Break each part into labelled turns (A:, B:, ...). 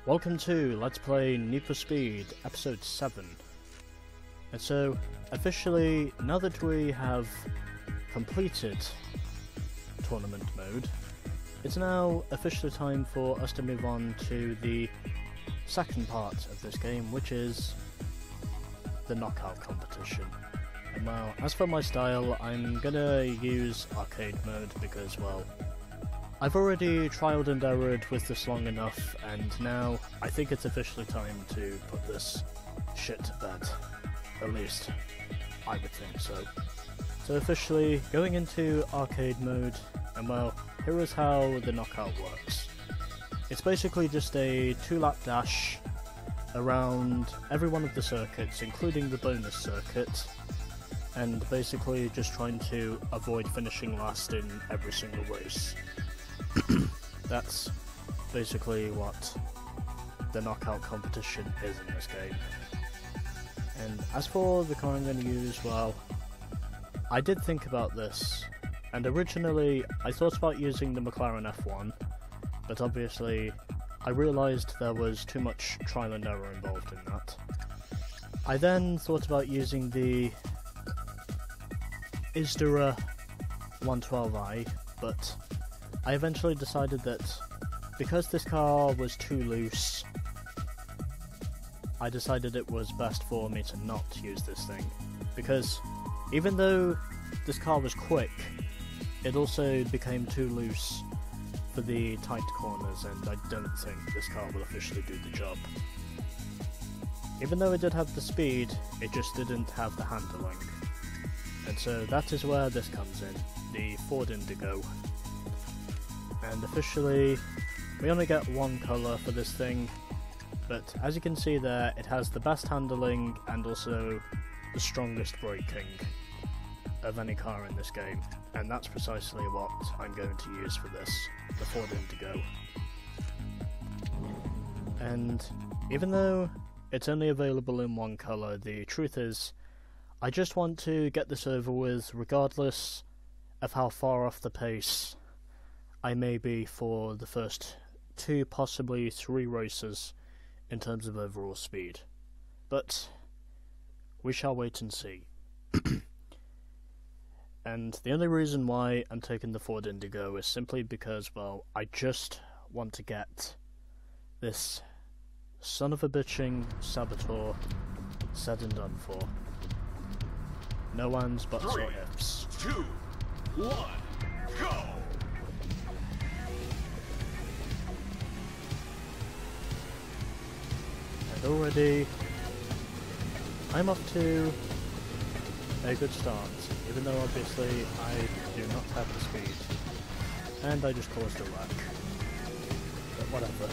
A: Welcome to Let's Play Need for Speed Episode 7. And so, officially, now that we have completed Tournament Mode, it's now officially time for us to move on to the second part of this game, which is the Knockout Competition. And well, as for my style, I'm gonna use Arcade Mode because, well, I've already trialed and errored with this long enough, and now I think it's officially time to put this shit to bed. At least, I would think so. So officially, going into Arcade Mode, and well, here is how the knockout works. It's basically just a 2-lap dash around every one of the circuits, including the bonus circuit, and basically just trying to avoid finishing last in every single race. That's basically what the knockout competition is in this game. And as for the car I'm going to use, well, I did think about this, and originally I thought about using the McLaren F1, but obviously I realised there was too much trial and error involved in that. I then thought about using the Isdura 112i, but I eventually decided that because this car was too loose, I decided it was best for me to not use this thing, because even though this car was quick, it also became too loose for the tight corners, and I don't think this car will officially do the job. Even though it did have the speed, it just didn't have the handling. And so that is where this comes in, the Ford Indigo. And officially, we only get one colour for this thing, but as you can see there, it has the best handling and also the strongest braking of any car in this game, and that's precisely what I'm going to use for this, the Ford Indigo. And even though it's only available in one colour, the truth is, I just want to get this over with regardless of how far off the pace I may be for the first 2, possibly 3 races in terms of overall speed. But we shall wait and see. And the only reason why I'm taking the Ford Indigo is simply because, well, I just want to get this son of a bitching Saboteur said and done for. No ands, buts, or ifs. 2, 1, go! And already, I'm off to a good start, even though obviously I do not have the speed, and I just caused a wreck. But whatever.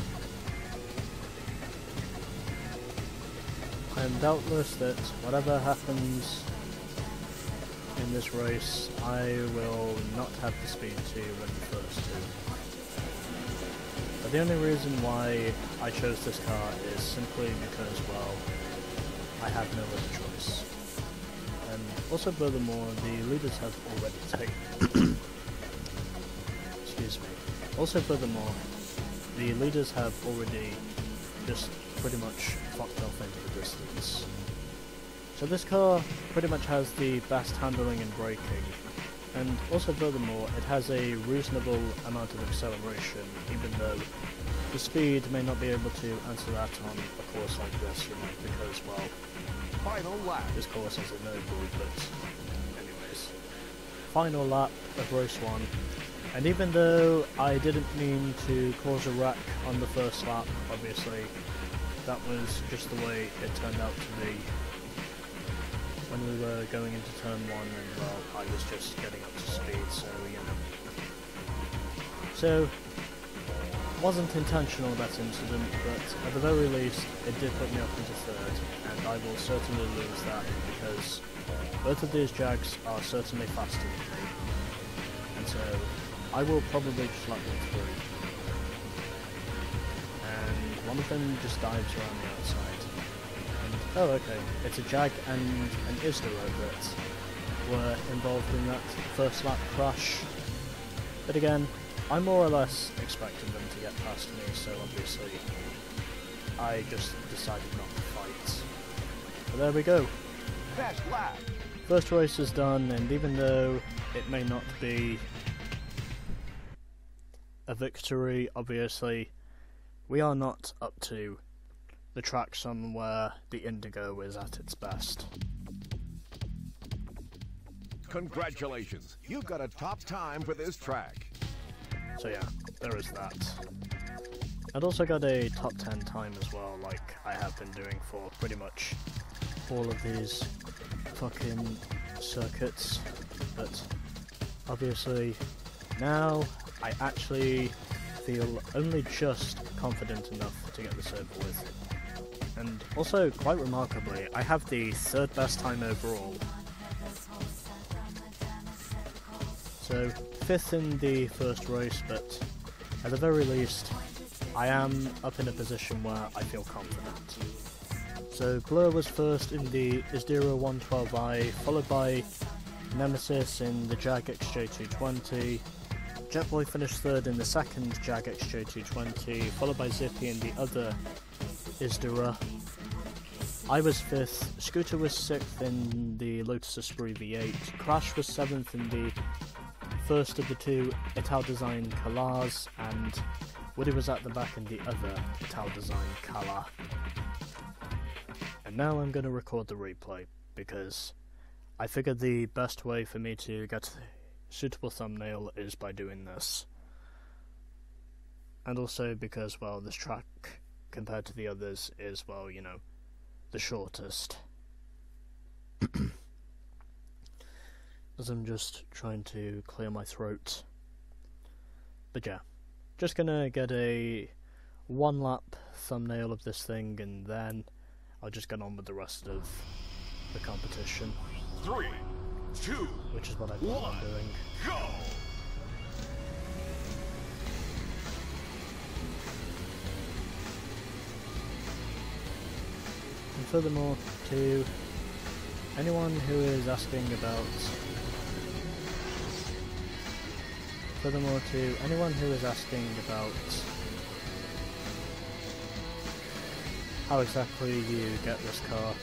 A: I am doubtless that whatever happens in this race, I will not have the speed to win the first 2. But the only reason why I chose this car is simply because, well, I have no other choice. And also furthermore, the leaders have already taken... Excuse me. Also furthermore, the leaders have already just pretty much fucked off into the distance. So this car pretty much has the best handling and braking, and also furthermore it has a reasonable amount of acceleration, even though the speed may not be able to answer that on a course like this, you know, because, well, final lap. This course is a no-go, but anyways. Final lap of race 1, and even though I didn't mean to cause a wreck on the first lap, obviously, that was just the way it turned out to be. When we were going into turn 1, and well, I was just getting up to speed, so you know. So, wasn't intentional, that incident, but at the very least, it did put me up into 3rd, and I will certainly lose that, because both of these Jags are certainly faster than me. And so, I will probably just let them through. And one of them just dives around the outside. And, oh okay, it's a Jag and an Isdero that were involved in that first lap crash. But again, I more or less expected them to get past me, so obviously I just decided not to fight. But there we go.
B: Best lap.
A: First race is done, and even though it may not be a victory, obviously, we are not up to the tracks on where the Indigo is at its best.
B: Congratulations, you got a top time for this track.
A: So yeah, there is that. I'd also got a top 10 time as well, like I have been doing for pretty much all of these fucking circuits, but obviously now I actually feel only just confident enough to get this over with. And also, quite remarkably, I have the third best time overall. So, 5th in the first race, but at the very least, I am up in a position where I feel confident. So, Blur was first in the Isdero 112i, followed by Nemesis in the Jag XJ220. Jetboy finished third in the second Jag XJ220, followed by Zippy in the other Isdero. I was 5th, Scooter was 6th in the Lotus Esprit V8, Crash was 7th in the first of the two Ital Design Calars, and Woody was at the back in the other Ital Design Calar. And now I'm going to record the replay, because I figured the best way for me to get a suitable thumbnail is by doing this. And also because, well, this track, compared to the others, is, well, you know, the shortest. As I'm just trying to clear my throat. But yeah, just gonna get a one-lap thumbnail of this thing, and then I'll just get on with the rest of the competition.
B: 3, 2,
A: which is what I plan on doing.
B: Go!
A: And furthermore, to anyone who is asking about how exactly you get this car,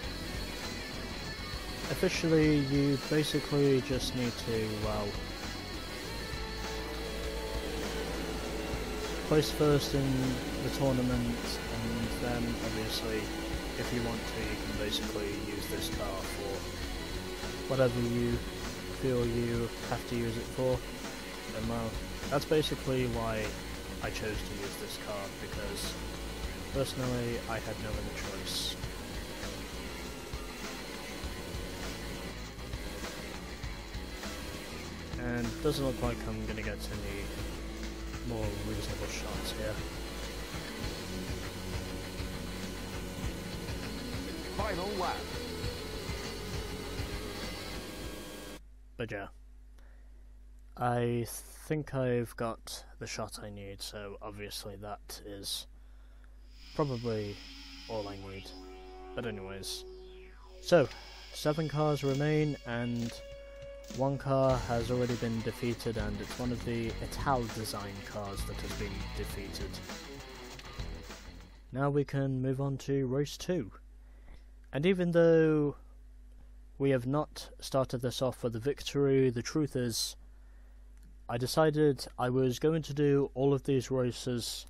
A: officially you basically just need to, well, place first in the tournament, and then obviously if you want to, you can basically use this car for whatever you feel you have to use it for. And well, that's basically why I chose to use this car, because personally I had no other choice. And it doesn't look like I'm gonna get any more reasonable shots here.
B: Final lap.
A: But yeah, I think I've got the shot I need, so obviously that is probably all I need. But anyways, so 7 cars remain, and 1 car has already been defeated, and it's one of the Ital Design cars that has been defeated. Now we can move on to race 2. And even though we have not started this off with a victory, the truth is, I decided I was going to do all of these races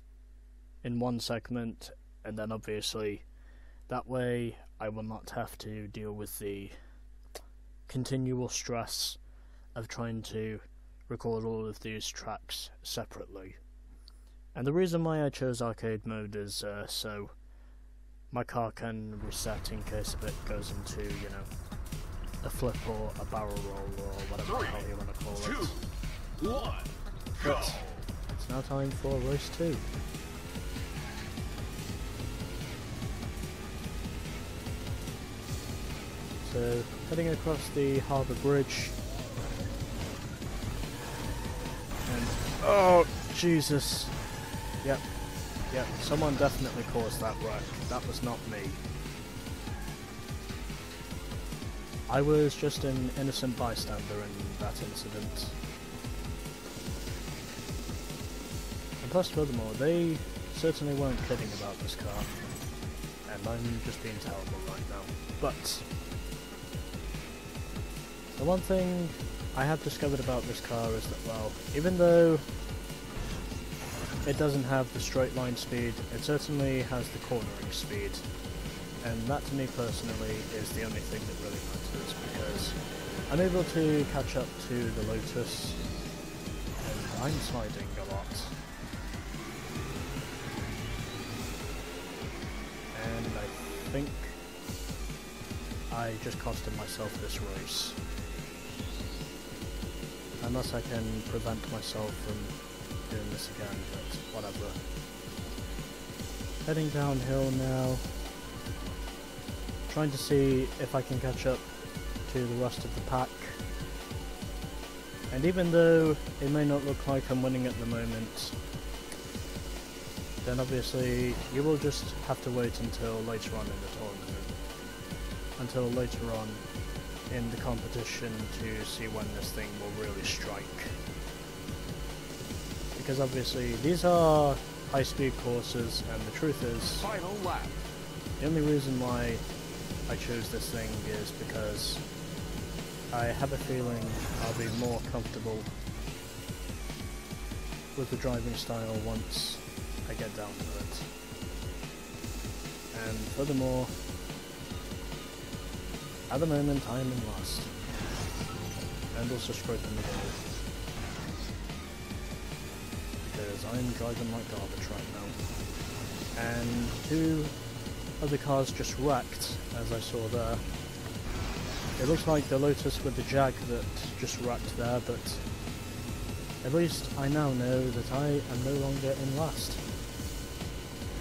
A: in one segment, and then obviously that way I will not have to deal with the continual stress of trying to record all of these tracks separately. And the reason why I chose arcade mode is so my car can reset in case if it goes into, you know, a flip or a barrel roll or whatever the hell you want to call it.
B: 2, 1, go!
A: But it's now time for race 2. So, heading across the harbour bridge, and Oh, Jesus. Yep. Yep, someone definitely caused that wreck. That was not me. I was just an innocent bystander in that incident. And plus, furthermore, they certainly weren't kidding about this car. And I'm just being terrible right now. But the one thing I have discovered about this car is that, well, even though it doesn't have the straight line speed, it certainly has the cornering speed. And that to me personally is the only thing that really matters, because I'm able to catch up to the Lotus, and I'm sliding a lot. And I think I just costed myself this race. Unless I can prevent myself from doing this again, but whatever. Heading downhill now. Trying to see if I can catch up to the rest of the pack. And even though it may not look like I'm winning at the moment, then obviously you will just have to wait until later on in the tournament. Until later on in the competition to see when this thing will really strike. Because obviously these are high-speed courses, and the truth is,
B: Final lap.
A: the only reason why I chose this thing is because I have a feeling I'll be more comfortable with the driving style once I get down to it. And furthermore, at the moment I am in last, and also scraping the wall, because I'm driving like garbage right now. And two other cars just wrecked, as I saw there. It looks like the Lotus with the Jag that just wrecked there, but at least I now know that I am no longer in last.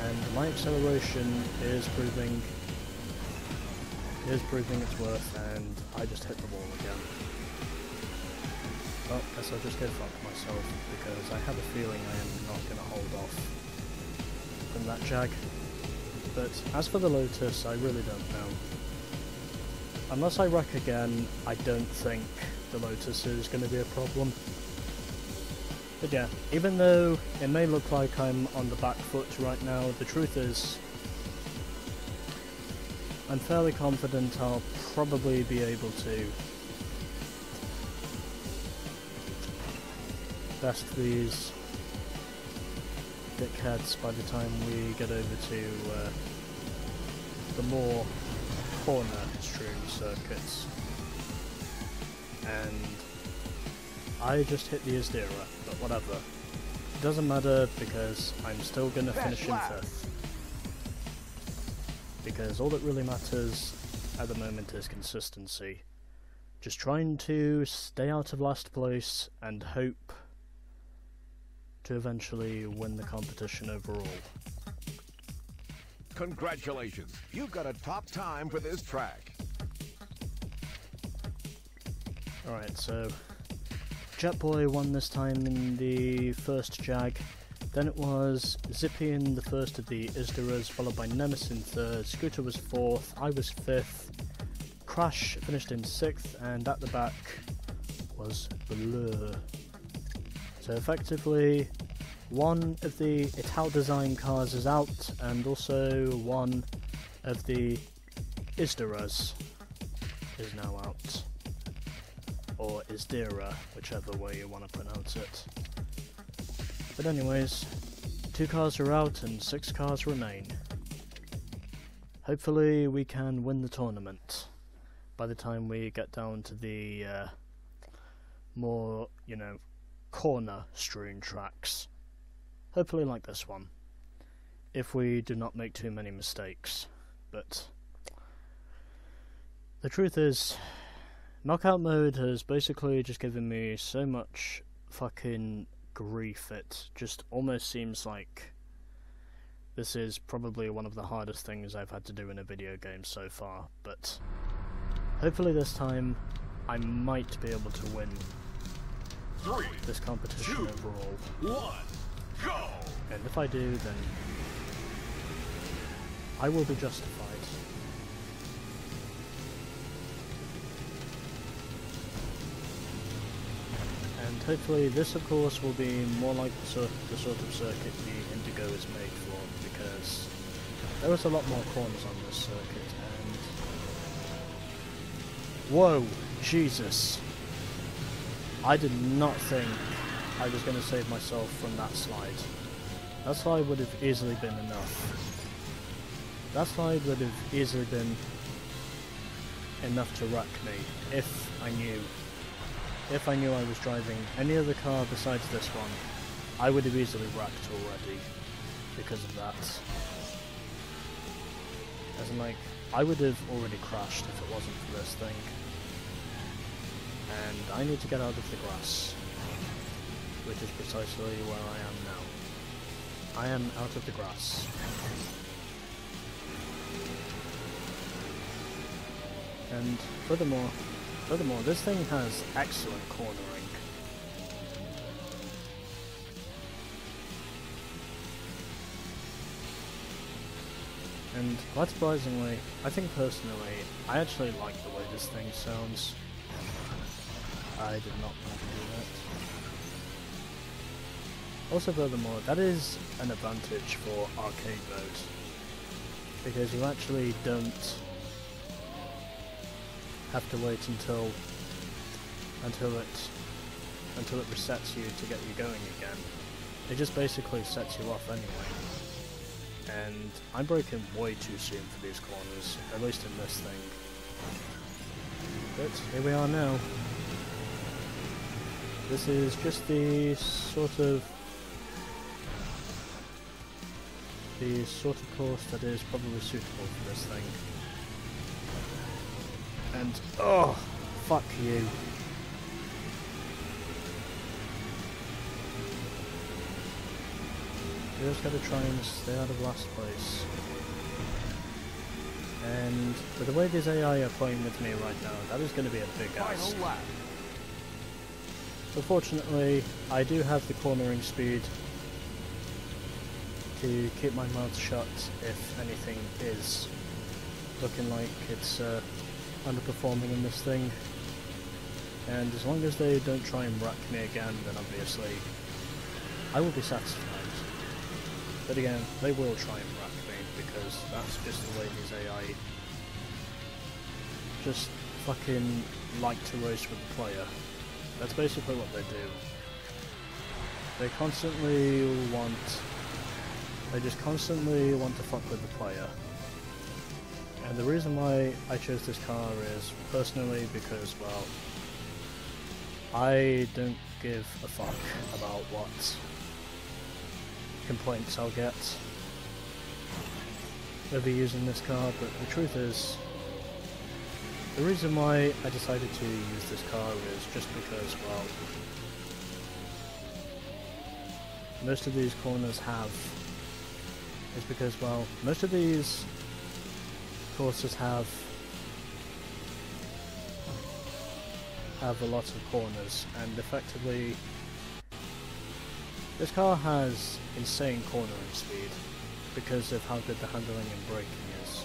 A: And my acceleration is proving its worth, and I just hit the wall again. Well, guess I'll just go fuck myself, because I have a feeling I am not going to hold off from that Jag. But as for the Lotus, I really don't know. Unless I wreck again, I don't think the Lotus is going to be a problem. But yeah, even though it may look like I'm on the back foot right now, the truth is, I'm fairly confident I'll probably be able to best these dickheads by the time we get over to the more corner strewn circuits. And I just hit the Isdira, but whatever. It doesn't matter, because I'm still gonna finish in 5th. Because all that really matters at the moment is consistency. Just trying to stay out of last place and hope to eventually win the competition overall.
B: Congratulations, you've got a top time for this track.
A: Alright, so Jetboy won this time in the first Jag, then it was Zippy in the first of the Isdiras, followed by Nemesis in 3rd, Scooter was 4th, I was 5th, Crash finished in 6th, and at the back was Blur. So effectively, one of the Ital design cars is out, and also one of the Isdiras is now out. Or Isdira, whichever way you want to pronounce it. But anyways, 2 cars are out and 6 cars remain. Hopefully we can win the tournament by the time we get down to the more, you know, corner strewn tracks. Hopefully like this one, if we do not make too many mistakes. But the truth is, Knockout mode has basically just given me so much fucking grief. It just almost seems like this is probably one of the hardest things I've had to do in a video game so far, but hopefully this time I might be able to win this competition overall.
B: 1, go!
A: And if I do, then I will be justified. And hopefully this, of course, will be more like the sort of circuit the Indigo is made for, because there is a lot more corners on this circuit, and... Whoa! Jesus! I did not think I was going to save myself from that slide. That slide would have easily been enough. That slide would have easily been enough to wreck me if I knew. If I knew I was driving any other car besides this one, I would have easily wrecked already because of that. As in, like, I would have already crashed if it wasn't for this thing. And I need to get out of the grass, which is precisely where I am now. I am out of the grass. And furthermore, this thing has excellent cornering. And quite surprisingly, I think personally, I actually like the way this thing sounds. I did not want to do that. Also furthermore, that is an advantage for arcade mode, because you actually don't have to wait until it resets you to get you going again. It just basically sets you off anyway. And I'm braking way too soon for these corners, at least in this thing. But here we are now. This is just the sort of course that is probably suitable for this thing. And oh, fuck you. You just gotta try and stay out of last place. And with the way these AI are playing with me right now, that is gonna be a big ask. So fortunately, I do have the cornering speed to keep my mouth shut if anything is looking like it's underperforming in this thing. And as long as they don't try and wreck me again, then obviously I will be satisfied. But again, they will try and wreck me, because that's just the way these AI just fucking like to race with the player. That's basically what they do. They just constantly want to fuck with the player. And the reason why I chose this car is personally because, well, I don't give a fuck about what complaints I'll get over using this car, but the truth is, the reason why I decided to use this car is just because, well, most of these corners most of these courses have a lot of corners, and effectively this car has insane cornering speed because of how good the handling and braking is.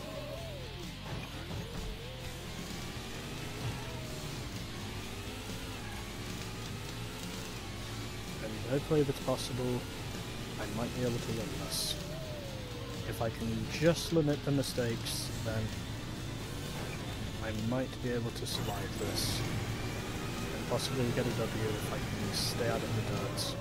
A: And hopefully if it's possible, I might be able to win this. If I can just limit the mistakes, then I might be able to survive this, and possibly get a W if I can stay out of the dirt.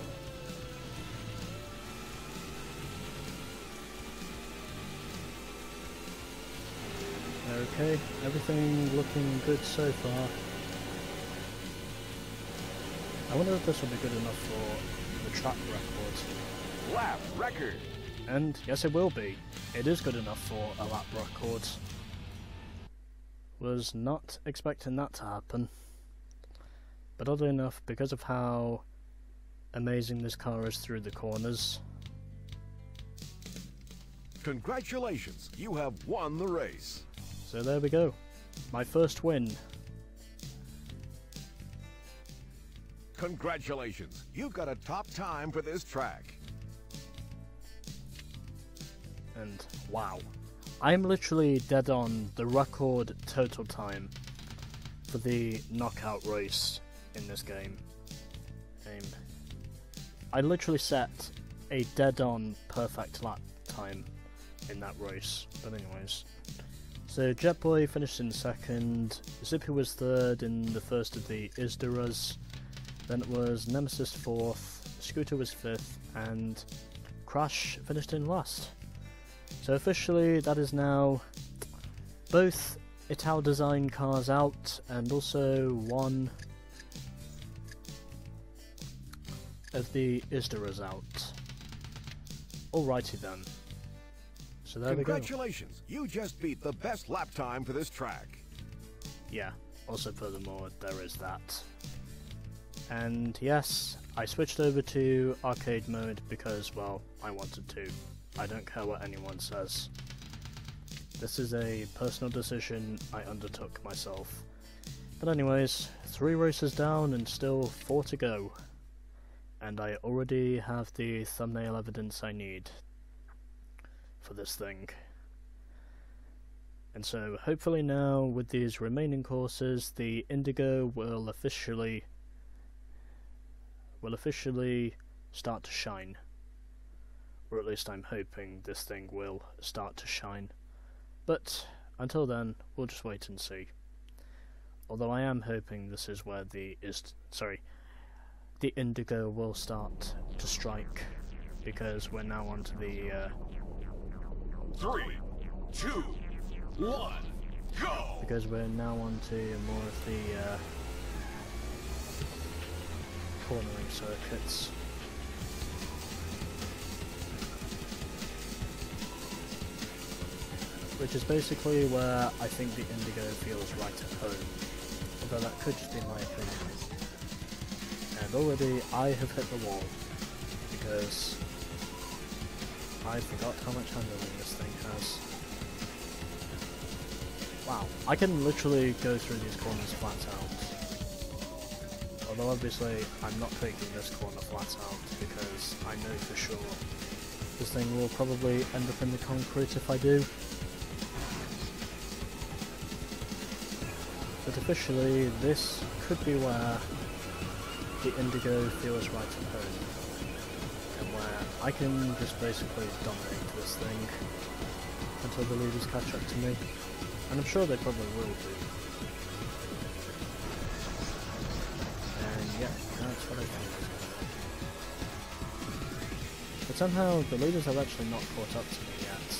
A: Okay, everything looking good so far. I wonder if this will be good enough for the track record.
B: Lap record!
A: And yes, it will be. It is good enough for a lap record. Was not expecting that to happen. But oddly enough, because of how amazing this car is through the corners.
B: Congratulations, you have won the race.
A: So there we go. My first win.
B: Congratulations, you've got a top time for this track.
A: And wow, I'm literally dead on the record total time for the knockout race in this game. I literally set a dead-on perfect lap time in that race. But anyways, so Jetboy finished in second, Zippy was third in the first of the ISDARAs, then it was Nemesis fourth, Scooter was fifth, and Crash finished in last. So officially that is now both Ital design cars out, and also one of the ISDARAs out. Alrighty then. So there we go.
B: Congratulations, you just beat the best lap time for this track.
A: Yeah, also furthermore, there is that. And yes, I switched over to arcade mode because, well, I wanted to. I don't care what anyone says. This is a personal decision I undertook myself. But anyways, 3 races down and still 4 to go. And I already have the thumbnail evidence I need for this thing. And so hopefully now with these remaining courses, the Indigo will officially start to shine. Or at least I'm hoping this thing will start to shine. But until then, we'll just wait and see. Although I am hoping this is where the Indigo will start to strike, because we're now onto the
B: 3, 2, 1, go!
A: Because we're now onto more of the cornering circuits. Which is basically where I think the Indigo feels right at home, although that could just be my opinion. And already I have hit the wall, because I forgot how much handling this thing has. Wow, I can literally go through these corners flat out. Although obviously I'm not taking this corner flat out, because I know for sure this thing will probably end up in the concrete if I do. But officially, this could be where the Indigo feels right at home, and where I can just basically dominate this thing until the leaders catch up to me, and I'm sure they probably will do. And yeah, that's what I think is going on. But somehow the leaders have actually not caught up to me yet.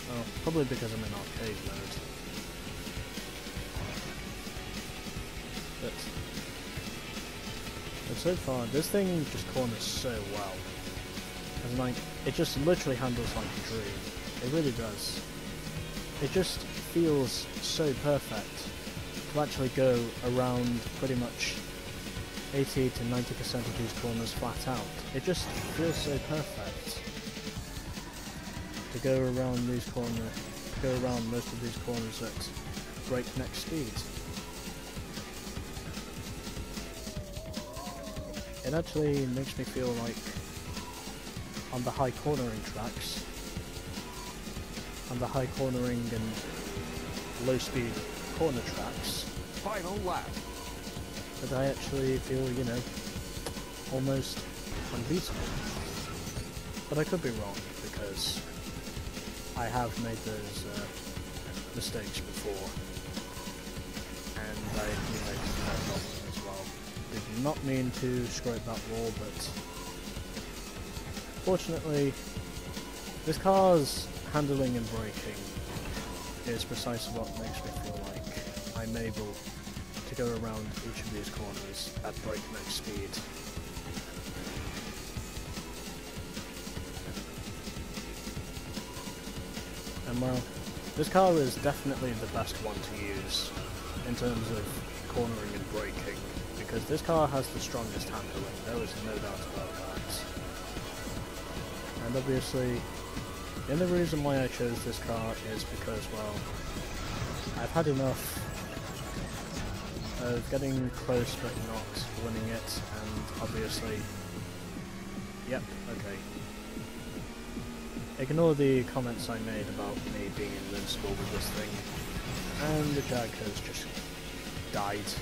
A: Well, probably because I'm in arcade mode. But so far, this thing just corners so well. And like, it just literally handles like a dream. It really does. It just feels so perfect to actually go around pretty much 80 to 90% of these corners flat out. It just feels so perfect to go around these corners, to go around most of these corners at breakneck speed. It actually makes me feel like on the high cornering tracks, on the high cornering and low speed corner tracks,
B: Final lap.
A: that I actually feel, you know, almost unbeatable. But I could be wrong, because I have made those mistakes before, and I made that problem as well. Did not mean to scrape that wall, but fortunately this car's handling and braking is precisely what makes me feel like I'm able to go around each of these corners at breakneck speed. And well, this car is definitely the best one to use in terms of cornering and braking, because this car has the strongest handling, there is no doubt about that. And obviously, the only reason why I chose this car is because, well, I've had enough of getting close but not winning it, and obviously... Yep, okay. Ignore the comments I made about me being invincible with this thing. And the Jag has just died.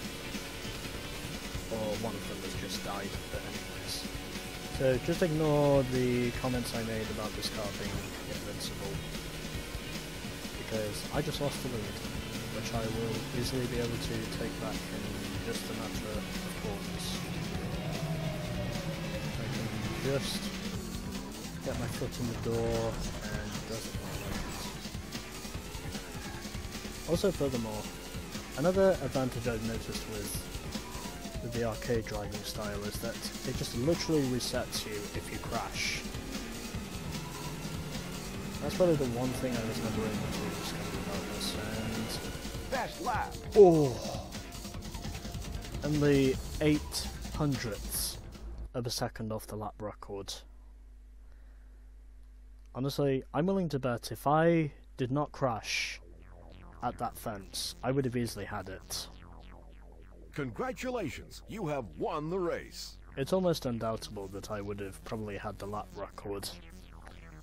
A: Or one of them has just died, but anyways. So just ignore the comments I made about this car being invincible. Because I just lost the lead, which I will easily be able to take back in just a matter of corners. I can just get my foot in the door, and it doesn't look like it. Also, furthermore, another advantage I've noticed with the arcade driving style is that it just literally resets you if you crash. That's probably the one thing I was never able to discover about this, and...
B: Best lap!
A: Oh! Only 0.08 of a second off the lap record. Honestly, I'm willing to bet if I did not crash at that fence, I would have easily had it.
B: Congratulations, you have won the race.
A: It's almost undoubtable that I would have probably had the lap record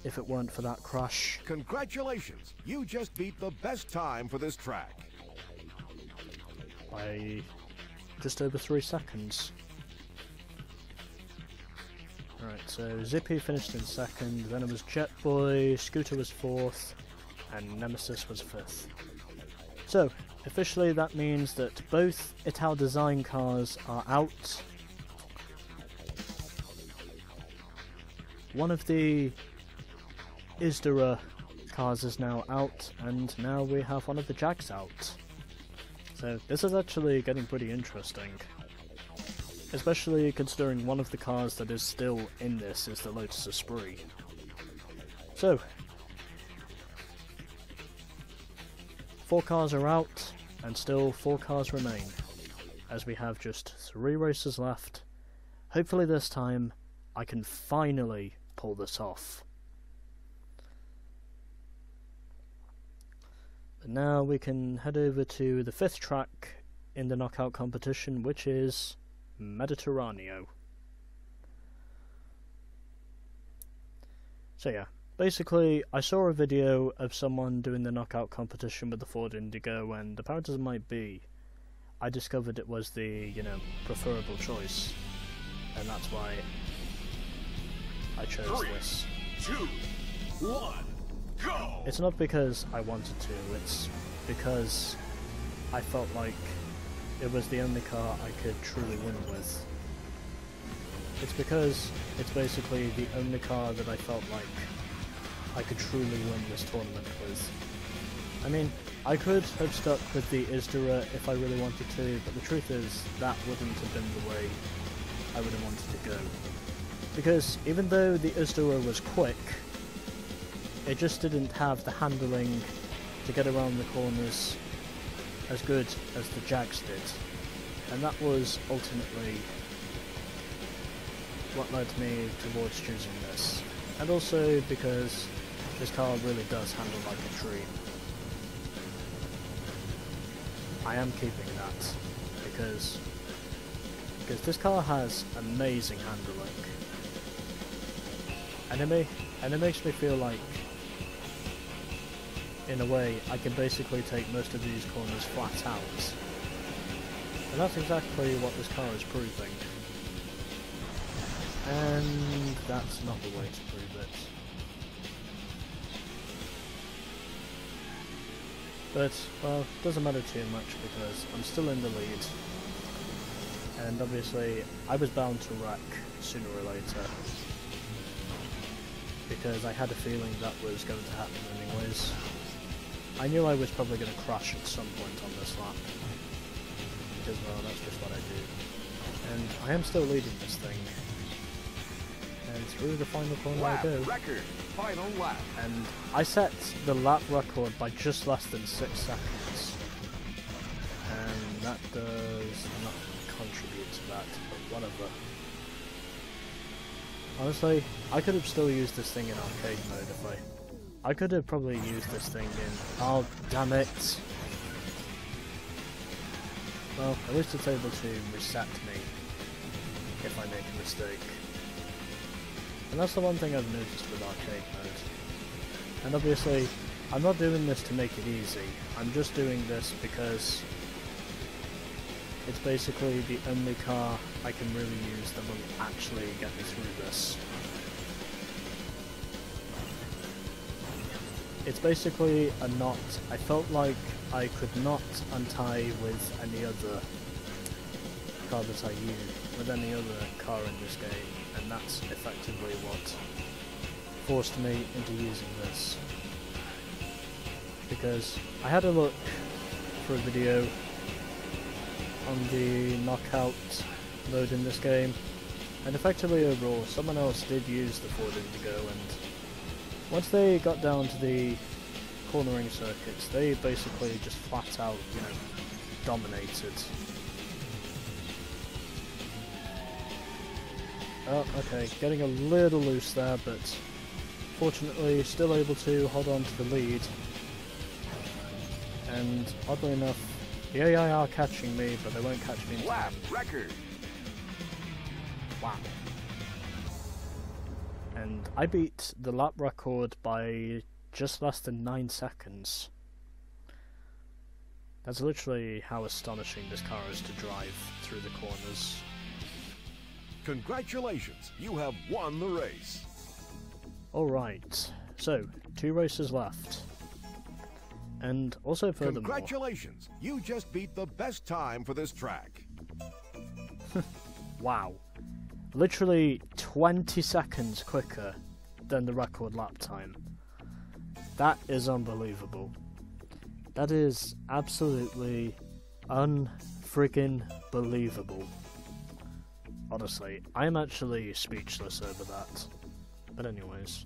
A: if it weren't for that crash.
B: Congratulations, you just beat the best time for this track.
A: By just over 3 seconds. Right, so Zippy finished in second, then it was Jetboy, Scooter was fourth, and Nemesis was fifth. So, officially that means that both Ital Design cars are out. One of the Isdura cars is now out, and now we have one of the Jags out. So this is actually getting pretty interesting. Especially considering one of the cars that is still in this is the Lotus Esprit. So, 4 cars are out, and still 4 cars remain, as we have just 3 races left. Hopefully this time, I can finally pull this off. But now we can head over to the 5th track in the knockout competition, which is Mediterraneo. So yeah, basically I saw a video of someone doing the knockout competition with the Ford Indigo, and the powers might be, I discovered it was the, preferable choice, and that's why I chose this.
B: 3, 2, 1, go!
A: It's not because I wanted to, it's because I felt like it was the only car I could truly win with. It's because it's basically the only car that I felt like I could truly win this tournament with. I mean, I could have stuck with the Isdura if I really wanted to, but the truth is, that wouldn't have been the way I would have wanted to go. Because even though the Isdura was quick, it just didn't have the handling to get around the corners as good as the Jags did, and that was ultimately what led me towards choosing this, and also because this car really does handle like a tree. I am keeping that because this car has amazing handling, and it makes me feel like, in a way, I can basically take most of these corners flat out. And that's exactly what this car is proving. And that's not the way to prove it. But, well, it doesn't matter too much because I'm still in the lead. And obviously, I was bound to wreck sooner or later. Because I had a feeling that was going to happen anyways. I knew I was probably going to crash at some point on this lap. Because, well, that's just what I do. And I am still leading this thing. And through the final corner I go.
B: Record, final lap.
A: And I set the lap record by just less than 6 seconds. And that does not contribute to that, but whatever. Honestly, I could have still used this thing in arcade mode if I could have probably used this thing in... Oh, damn it! Well, at least it's able to reset me if I make a mistake. And that's the one thing I've noticed with arcade mode. And obviously, I'm not doing this to make it easy, I'm just doing this because it's basically the only car I can really use that will actually get me through this. It's basically a knot I felt like I could not untie with any other car that I use, with any other car in this game, and that's effectively what forced me into using this. Because I had a look for a video on the knockout mode in this game, and effectively overall someone else did use the Ford Indigo, and once they got down to the cornering circuits, they basically just flat out, you know, dominated. Oh, okay, getting a little loose there, but fortunately still able to hold on to the lead. And oddly enough, the AI are catching me, but they won't catch me in time.
B: Lap record.
A: Wow. And I beat the lap record by just less than 9 seconds. That's literally how astonishing this car is to drive through the corners.
B: Congratulations, you have won the race.
A: Alright, so 2 races left. And also furthermore...
B: Congratulations, you just beat the best time for this track.
A: Wow. Literally 20 seconds quicker than the record lap time. That is unbelievable. That is absolutely unfriggin' believable. Honestly, I'm actually speechless over that. But anyways,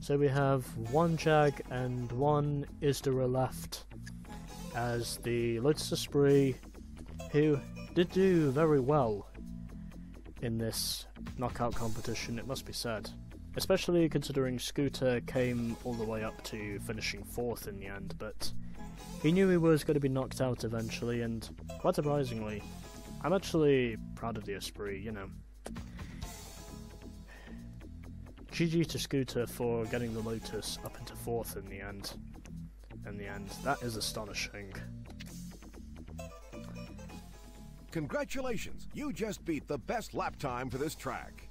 A: so we have 1 Jag and 1 Isdara left as the Lotus Esprit, who did do very well in this knockout competition, it must be said. Especially considering Scooter came all the way up to finishing 4th in the end, but he knew he was going to be knocked out eventually, and quite surprisingly, I'm actually proud of the Esprit, you know. GG to Scooter for getting the Lotus up into 4th in the end. That is astonishing.
B: Congratulations, you just beat the best lap time for this track.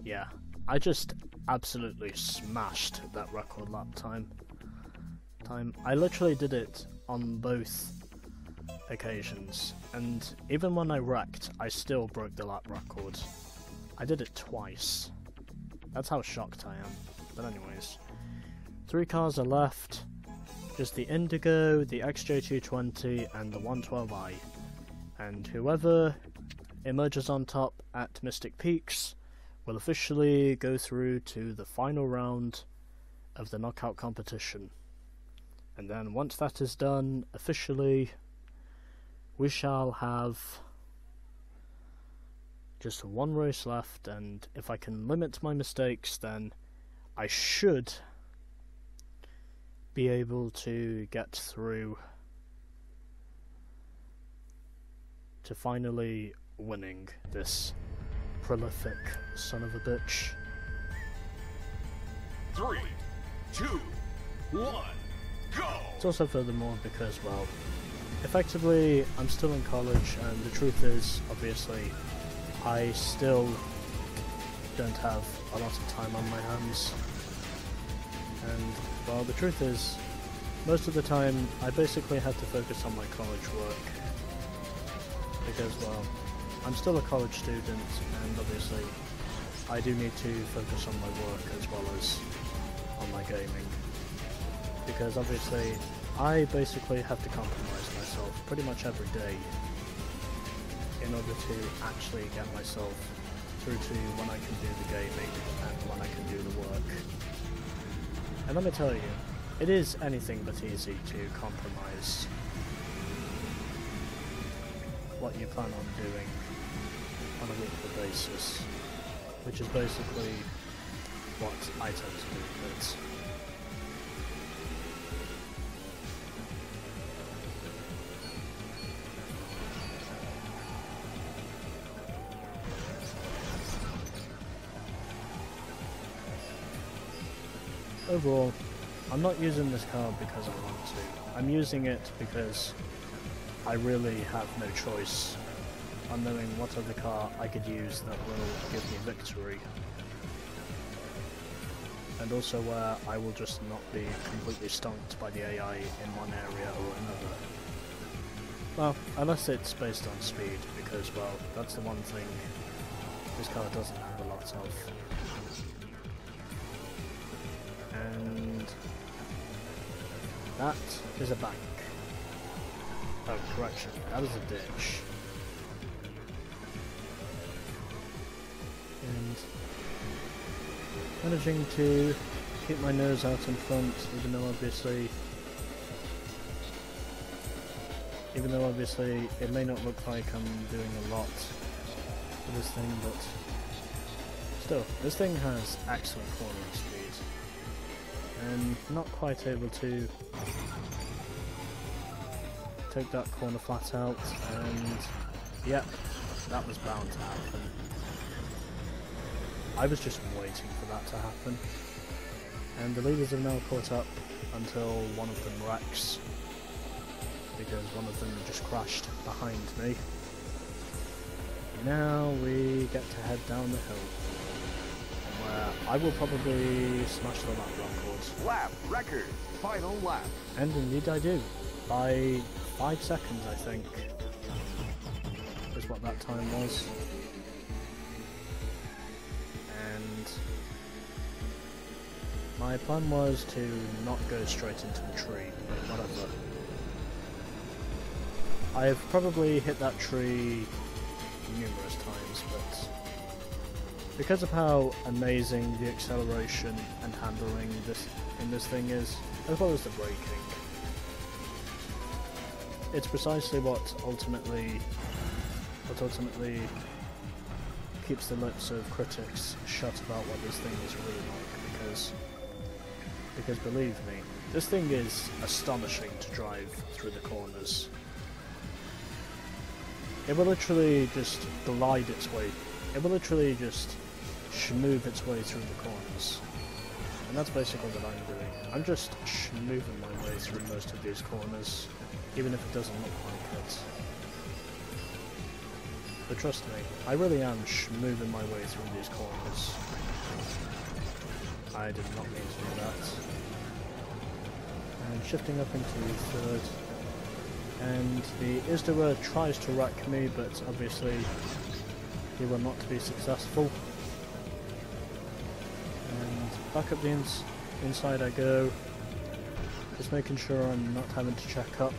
A: Yeah, I just absolutely smashed that record lap time. I literally did it on both occasions, and even when I wrecked, I still broke the lap record. I did it twice. That's how shocked I am. But anyways, 3 cars are left. Just the Indigo, the XJ220, and the 112i. And whoever emerges on top at Mystic Peaks will officially go through to the final round of the knockout competition. And then once that is done, officially, we shall have just 1 race left, and if I can limit my mistakes, then I should be able to get through to finally winning this prolific son of a bitch.
B: 3, 2, 1, go!
A: It's also furthermore because, well, effectively I'm still in college, and the truth is, obviously, I still don't have a lot of time on my hands. And, well, the truth is, most of the time I basically have to focus on my college work. Because, well, I'm still a college student, and obviously I do need to focus on my work as well as on my gaming. Because obviously I basically have to compromise myself pretty much every day in order to actually get myself through to when I can do the gaming and when I can do the work. And let me tell you, it is anything but easy to compromise what you plan on doing on a weekly basis, which is basically what I tend to do. But overall, I'm not using this car because I want to. I'm using it because I really have no choice on knowing what other car I could use that will give me victory. And also where I will just not be completely stomped by the AI in one area or another. Well, unless it's based on speed, because, well, that's the one thing this car doesn't have a lot of. And that is a bank. Oh, correction, that is a ditch. And managing to keep my nose out in front, even though obviously it may not look like I'm doing a lot for this thing, but still, this thing has excellent cornering speed, and not quite able to take that corner flat out, and yep, that was bound to happen. I was just waiting for that to happen, and the leaders have now caught up until one of them wrecks, because one of them just crashed behind me. Now we get to head down the hill, where I will probably smash the lap record.
B: Lap record, final lap.
A: And indeed I do, by 5 seconds I think, is what that time was. And my plan was to not go straight into the tree, but whatever. I have probably hit that tree numerous times, but because of how amazing the acceleration and handling in this thing is, as well as the braking, it's precisely what ultimately keeps the lips of critics shut about what this thing is really like, because believe me, this thing is astonishing to drive through the corners. It will literally just glide its way, it will literally just schmoove its way through the corners. And that's basically what I'm doing. I'm just schmooving my way through most of these corners, even if it doesn't look like it. But trust me, I really am schmooving my way through these corners. I did not mean to do that. And shifting up into third. And the Indigo tries to wreck me, but obviously he will not be successful. And back up the inside I go, just making sure I'm not having to check up.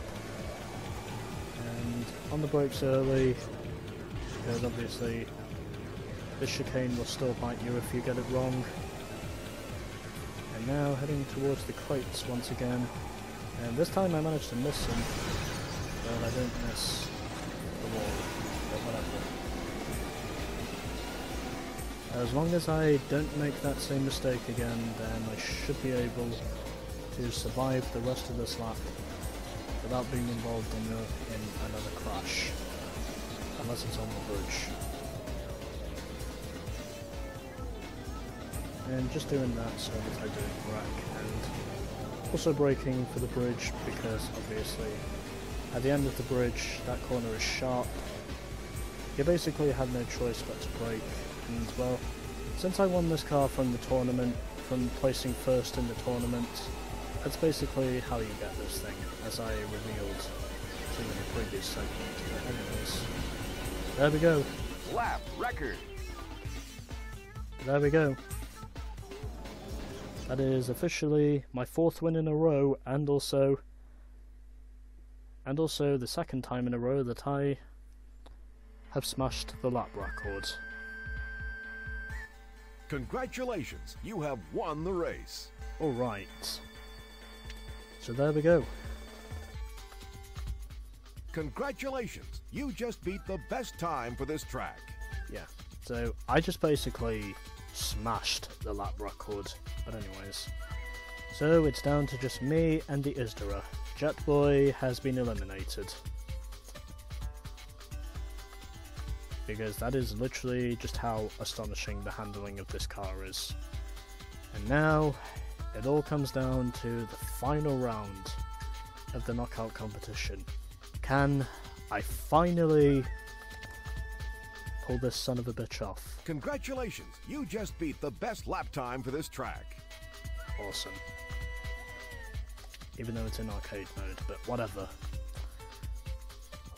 A: And on the brakes early, because obviously this chicane will still bite you if you get it wrong. And now heading towards the crates once again, and this time I managed to miss him. Well, I don't miss the wall, but whatever. As long as I don't make that same mistake again, then I should be able to survive the rest of this lap without being involved in another crash, unless it's on the bridge. And just doing that so that I don't wreck, and also braking for the bridge, because obviously at the end of the bridge, that corner is sharp. You basically have no choice but to brake, and well, since I won this car from the tournament, from placing first in the tournament, that's basically how you get this thing, as I revealed in the previous segment. But anyways, there we go.
B: Lap record.
A: There we go. That is officially my 4th win in a row, and also the 2nd time in a row that I have smashed the lap record.
B: Congratulations, you have won the race.
A: Alright. So there we go.
B: Congratulations, you just beat the best time for this track.
A: Yeah, so I just basically smashed the lap record. But anyways, so it's down to just me and the Indigo. Jetboy has been eliminated. Because that is literally just how astonishing the handling of this car is. And now, it all comes down to the final round of the knockout competition. Can I finally pull this son of a bitch off?
B: Congratulations, you just beat the best lap time for this track.
A: Awesome. Even though it's in arcade mode, but whatever.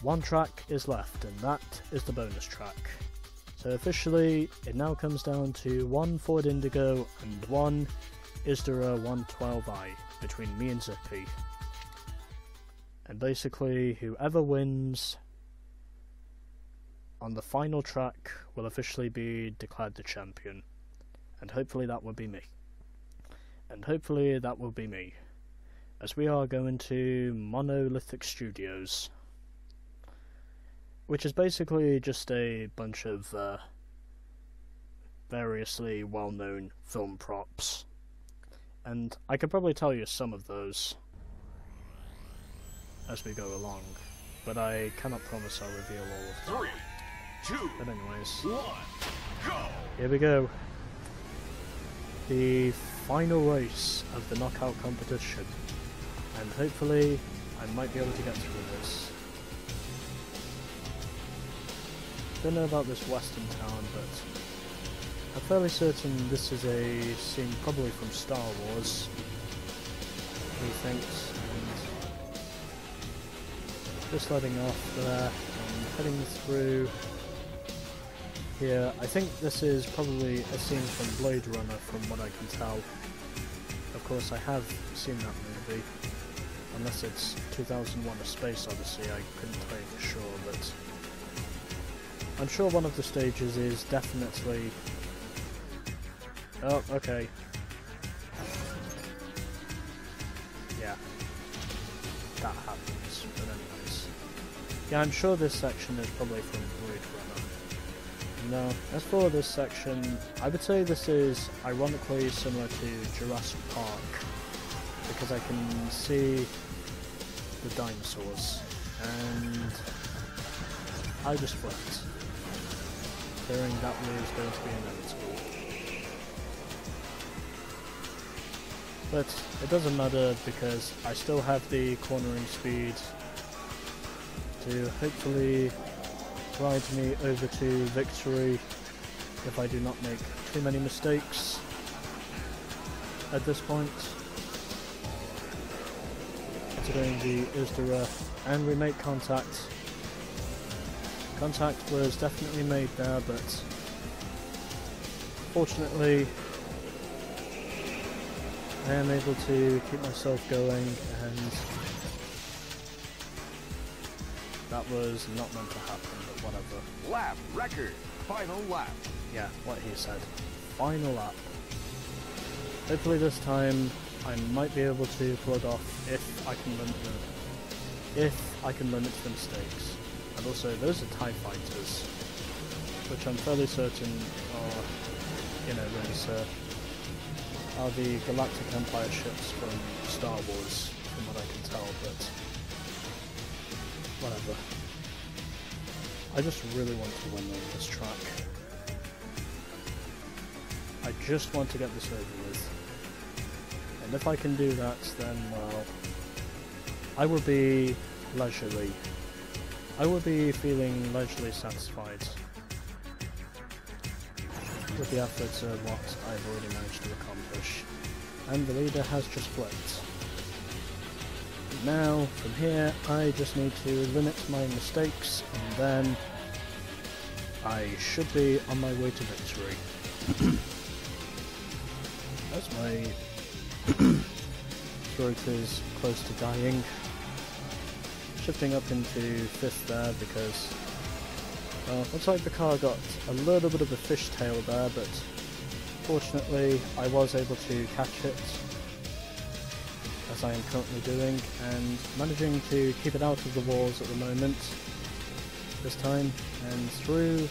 A: One track is left, and that is the bonus track. So officially, it now comes down to 1 Ford Indigo and 1 Isdara 112i between me and Zippy. And basically, whoever wins on the final track will officially be declared the champion. And hopefully that will be me. As we are going to Monolithic Studios, which is basically just a bunch of variously well-known film props. And I could probably tell you some of those as we go along, but I cannot promise I'll reveal all of them.
B: 3, 2,
A: But anyways,
B: 1, go!
A: here we go. The final race of the knockout competition, and hopefully I might be able to get through this. Don't know about this western town, but I'm fairly certain this is a scene probably from Star Wars, methinks. Just letting off there and heading through here. I think this is probably a scene from Blade Runner from what I can tell. Of course I have seen that movie, unless it's 2001 A Space Odyssey, I couldn't tell you for sure, but I'm sure one of the stages is definitely... Oh, okay. Yeah. That happens, but anyways. Yeah, I'm sure this section is probably from Blade Runner. No, as for this section, I would say this is ironically similar to Jurassic Park, because I can see the dinosaurs, and I just flipped, fearing that was going to be inevitable. But it doesn't matter because I still have the cornering speed to hopefully ride me over to victory if I do not make too many mistakes at this point. Considering the Isdara, and we make contact. Contact was definitely made there, but fortunately I am able to keep myself going, and that was not meant to happen, but whatever.
B: Lap record, final lap.
A: Yeah, what he said. Final lap. Hopefully this time I might be able to pull it off if I can limit the mistakes. And also, those are TIE fighters, which I'm fairly certain are, are the Galactic Empire ships from Star Wars, from what I can tell, but whatever. I just really want to win on this track. I just want to get this over with. And if I can do that, then, well, I will be leisurely. I will be feeling leisurely satisfied with the efforts of what I've already managed to accomplish. And the leader has just flipped. Now, from here, I just need to limit my mistakes, and then I should be on my way to victory. As my throat is close to dying. Shifting up into 5th there because looks like the car got a little bit of a fishtail there, but fortunately I was able to catch it, as I am currently doing, and managing to keep it out of the walls at the moment this time, and through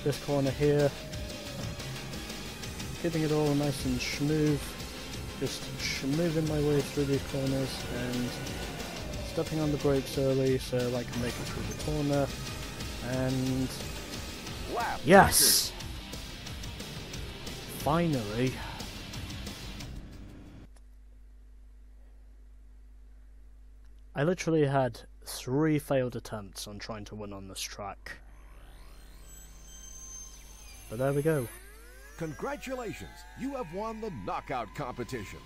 A: this corner here, keeping it all nice and smooth, just smoothing my way through these corners and stepping on the brakes early so I can make it through the corner, and yes! Finally, I literally had 3 failed attempts on trying to win on this track. But there we go.
B: Congratulations, you have won the knockout competition.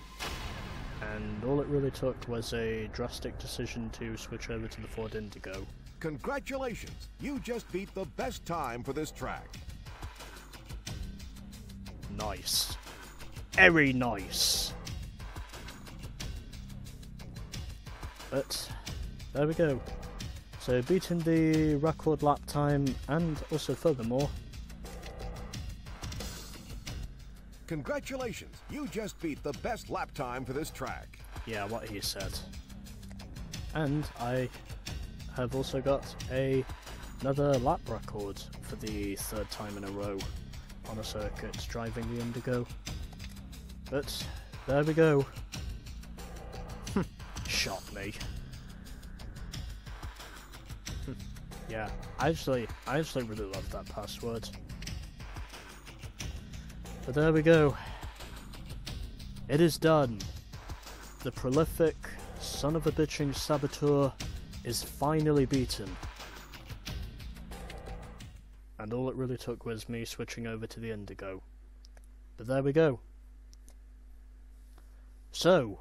A: And all it really took was a drastic decision to switch over to the Ford Indigo.
B: Congratulations, you just beat the best time for this track.
A: Nice. Very nice. But there we go. So beating the record lap time, and also furthermore,
B: congratulations, you just beat the best lap time for this track.
A: yeah, what he said. And I have also got another lap record for the 3rd time in a row on a circuit driving the Indigo. But there we go. Shot me. Yeah, I actually really love that password. But there we go. It is done. The prolific son of a bitching saboteur is finally beaten. And all it really took was me switching over to the Indigo. But there we go. So,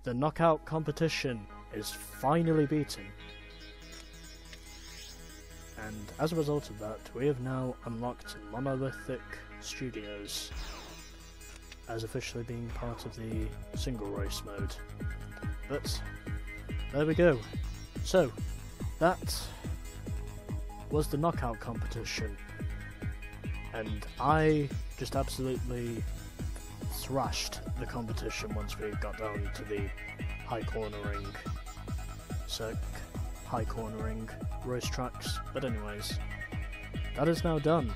A: the knockout competition is finally beaten. And as a result of that, we have now unlocked Monolithic Studios as officially being part of the single race mode. But there we go. So that was the knockout competition, and I just absolutely thrashed the competition once we got down to the high cornering racetracks. But anyways, that is now done,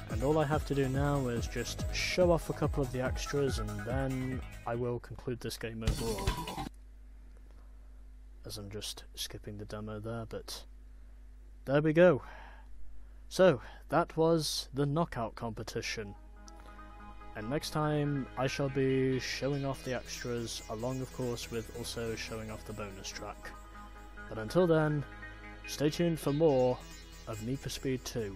A: and all I have to do now is just show off a couple of the extras, and then I will conclude this game overall. As I'm just skipping the demo there, but there we go. So that was the knockout competition, and next time I shall be showing off the extras, along of course with also showing off the bonus track. But until then, stay tuned for more of Need for Speed 2.